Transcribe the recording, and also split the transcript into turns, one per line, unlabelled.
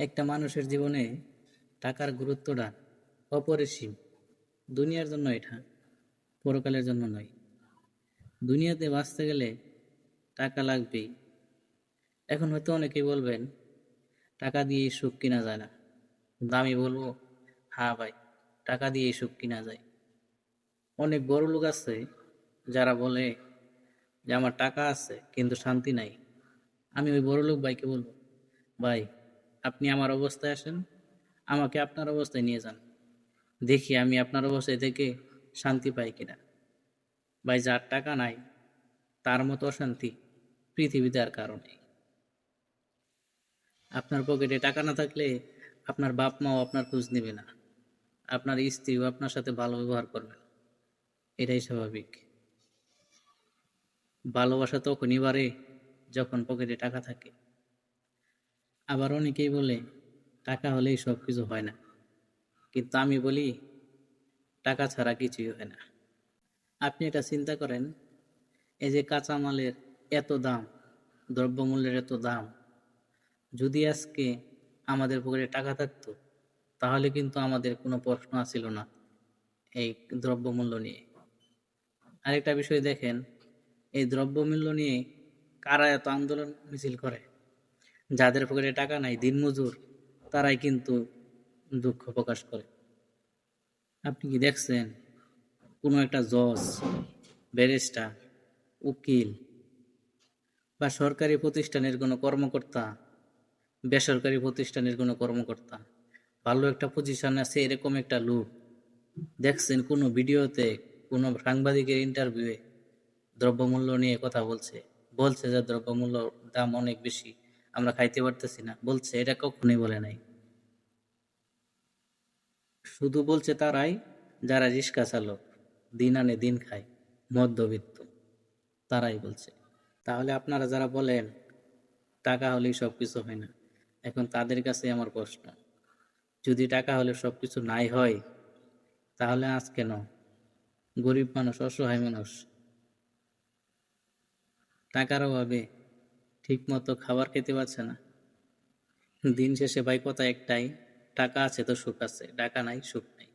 একটা মানুষের জীবনে টাকার গুরুত্বটা অপরিসীম। দুনিয়ার জন্য এটা, পরকালের জন্য নয়। দুনিয়াতে বাঁচতে গেলে টাকা লাগবেই। এখন হয়তো অনেকেই বলবেন টাকা দিয়ে সুখ কিনা যায় না, কিন্তু আমি বলবো হ্যাঁ ভাই, টাকা দিয়ে সুখ কিনা যায়। অনেক বড় লোক আছে যারা বলে যে আমার টাকা আছে কিন্তু শান্তি নাই। আমি ওই বড় লোক ভাইকে বলবো, ভাই আপনি আমার অবস্থায় আসেন, আমাকে আপনার অবস্থায় নিয়ে যান, দেখি আমি আপনার অবস্থায় থেকে শান্তি পাই কিনা। ভাই যার টাকা নাই তার মতো অশান্তি পৃথিবীতে আর কারো নেই। আপনার পকেটে টাকা না থাকলে আপনার বাপ মাও আপনার খোঁজ নেবে না, আপনার স্ত্রীও আপনার সাথে ভালো ব্যবহার করবে না। এটাই স্বাভাবিক। ভালোবাসা তখনই বাড়ে যখন পকেটে টাকা থাকে। আবার অনেকেই বলে টাকা হলেই সব কিছু হয় না, কিন্তু আমি বলি টাকা ছাড়া কিছুই হয় না। আপনি এটা চিন্তা করেন, এই যে কাঁচামালের এত দাম, দ্রব্যমূল্যের এত দাম, যদি আজকে আমাদের পকেটে টাকা থাকতো তাহলে কিন্তু আমাদের কোনো প্রশ্ন আসিল না এই দ্রব্যমূল্য নিয়ে। আরেকটা বিষয় দেখেন, এই দ্রব্যমূল্য নিয়ে কারা এত আন্দোলন মিছিল করে? যাদের পকেটে টাকা নাই, দিনমজুর, তারাই কিন্তু দুঃখ প্রকাশ করে। আপনি কি দেখছেন কোনো একটা জজ, ব্যারিস্টার, উকিল বা সরকারি প্রতিষ্ঠানের কোনো কর্মকর্তা, বেসরকারি প্রতিষ্ঠানের কোনো কর্মকর্তা, ভালো একটা পজিশন আছে এরকম একটা লোক দেখছেন কোনো ভিডিওতে, কোনো সাংবাদিকের ইন্টারভিউয়ে দ্রব্যমূল্য নিয়ে কথা বলছে? বলছে যে দ্রব্যমূল্য দাম অনেক বেশি, আমরা খাইতে পারতেছি না, বলছে? এটা কখনোই বলে নাই। শুধু বলছে তারাই যারা রিক্সা চালক, দিন আনে দিন খায়, মধ্যবিত্ত, তারাই বলছে। তাহলে আপনারা যারা বলেন টাকা হলেই সব কিছু হয় না, এখন তাদের কাছে আমার প্রশ্ন, যদি টাকা হলে সব কিছু নাই হয় তাহলে আজ কেন গরিব মানুষ, অসহায় মানুষ টাকার অভাবে ঠিক মতো খাবার খেতে পারছে না? দিন শেষে ভাই কথা একটাই, টাকা আছে তো সুখ আছে, টাকা নাই সুখ নাই।